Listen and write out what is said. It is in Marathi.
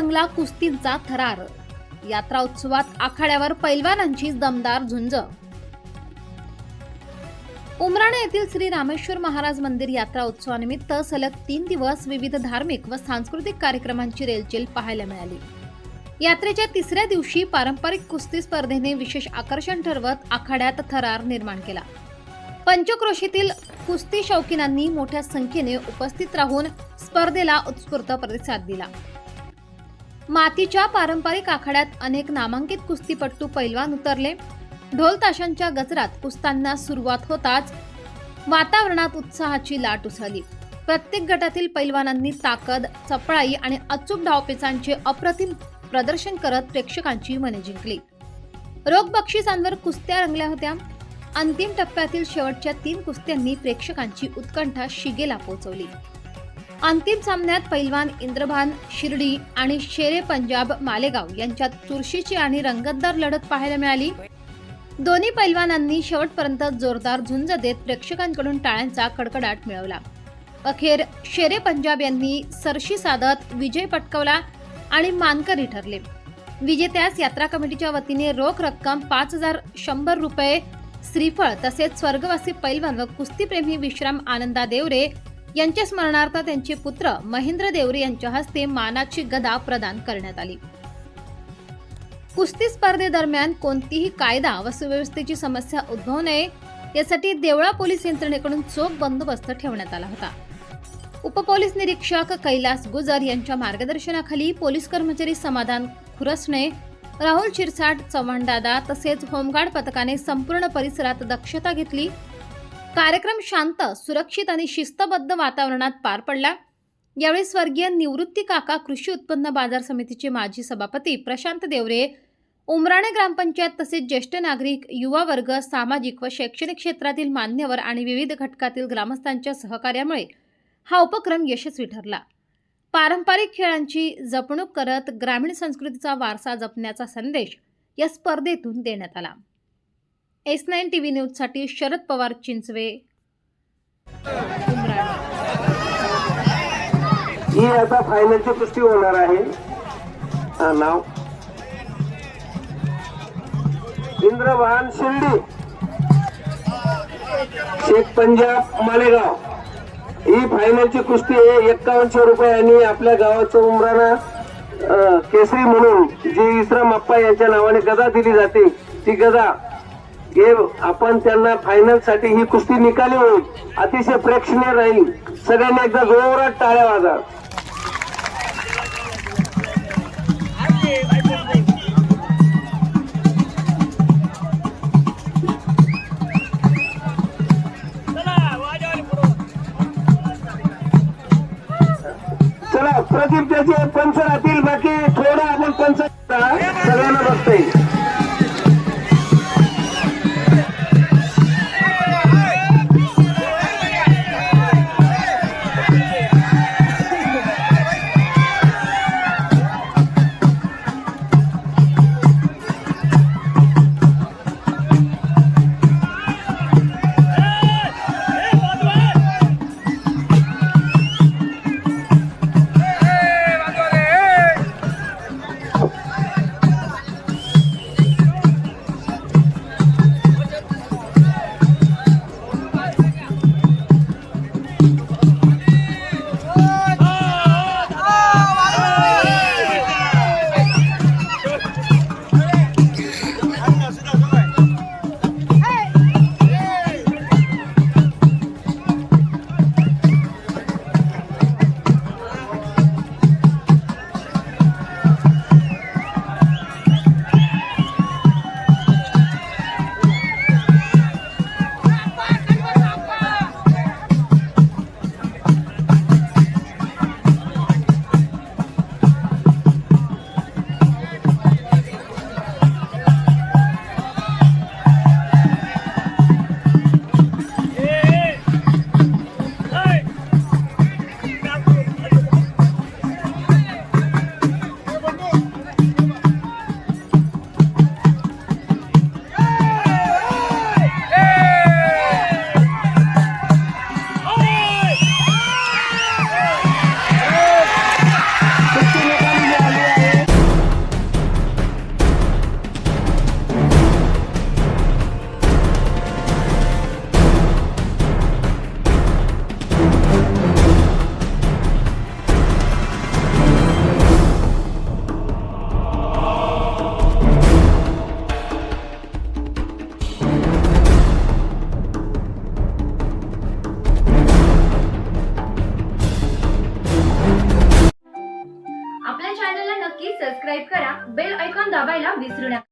रंगला कुस्तींचा थरार. यात्रा उत्सवात आखाड्यावर पैलवानांची दमदार झुंज. उमराणे येथील श्री रामेश्वर महाराज मंदिर यात्रा उत्सवानिमित्त सलग 3 दिवस विविध धार्मिक व सांस्कृतिक कार्यक्रमांची रेलचेल पाहायला मिळाली. यात्रेच्या 3ऱ्या दिवशी पारंपरिक कुस्ती स्पर्धेने विशेष आकर्षण ठरवत आखाड्यात थरार निर्माण केला. पंचक्रोशीतील कुस्ती शौकीनांनी मोठ्या संख्येने उपस्थित राहून स्पर्धेला उत्स्फूर्त प्रतिसाद दिला. मातीच्या पारंपरिक आखाड्यात अनेक नामांकित कुस्तीपटू पैलवान उतरले. ढोल ताशांच्या गजरात कुस्त्यांना सुरुवात होताच वातावरणात उत्साहाची लाट उसळली. प्रत्येक गटातील पैलवानांनी ताकद, चपळाई आणि अचूक डावपेचांचे अप्रतिम प्रदर्शन करत प्रेक्षकांची मने जिंकली. रोख बक्षिसांवर कुस्त्या रंगल्या होत्या. अंतिम टप्प्यातील शेवटच्या 3 कुस्त्यांनी प्रेक्षकांची उत्कंठा शिगेला पोहोचवली. अंतिम सामन्यात पैलवान इंद्रभान शिर्डी आणि शेरे पंजाब मालेगाव यांच्यात चुरशीची आणि रंगतदार लढत पाहायला मिळाली. दोन्ही पैलवानांनी शेवटपर्यंत जोरदार झुंज देत प्रेक्षकांकडून टाळ्यांचा कडकडाट मिळवला. अखेर शेरे पंजाब यांनी सरशी साधत विजय पटकावला आणि मानकरी ठरले. विजेत्यास यात्रा कमिटीच्या वतीने रोख रक्कम 5100 रुपये, श्रीफळ तसेच स्वर्गवासी पैलवान व कुस्तीप्रेमी विश्राम आनंदा देवरे यांच्या स्मरणार्थ त्यांचे पुत्र महेंद्र देवरे यांच्या हस्ते मानाची गदा प्रदान करण्यात आली. कुस्ती स्पर्धेदरम्यान कोणतीही कायदा व सुव्यवस्थेची समस्या उद्भवू नये यासाठी देवळा पोलीस यंत्रणेकडून चोख बंदोबस्त ठेवण्यात आला होता. उपपोलीस निरीक्षक कैलास गुजर यांच्या मार्गदर्शनाखाली पोलीस कर्मचारी समाधान खुरसणे, राहुल शिरसाट, चव्हाणदादा तसेच होमगार्ड पथकाने संपूर्ण परिसरात दक्षता घेतली. कार्यक्रम शांत, सुरक्षित आणि शिस्तबद्ध वातावरणात पार पडला. यावेळी स्वर्गीय निवृत्ती काका कृषी उत्पन्न बाजार समितीचे माजी सभापती प्रशांत देवरे, उमराणे ग्रामपंचायत तसेच ज्येष्ठ नागरिक, युवा वर्ग, सामाजिक व शैक्षणिक क्षेत्रातील मान्यवर आणि विविध घटकातील ग्रामस्थांच्या सहकार्यामुळे हा उपक्रम यशस्वी ठरला. पारंपरिक खेळांची जपणूक करत ग्रामीण संस्कृतीचा वारसा जपण्याचा संदेश या स्पर्धेतून देण्यात आला. S9 TV न्यूजसाठी शरद पवार, चिंचवे, उमराणे. ही आता फायनलची कुस्ती होणार आहे. नाव इंद्रभान शिर्डी, शेख पंजाब मालेगाव. ही फायनलची कुस्ती आहे. 5100 रुपयांनी आपल्या गावाचं उमराणा केसरी म्हणून जी विश्राम अप्पा यांच्या नावाने गदा दिली जाते, ती गदा हे आपण त्यांना फायनल साठी ही कुस्ती निकाली होईल. अतिशय प्रेक्षणीय राहील. सगळ्यांनी एकदा जोरात टाळ्या वाजा. चला, प्रदीप त्याचे पंच राहतील. बाकी थोडं आपण पंच सगळ्यांना बघता येईल.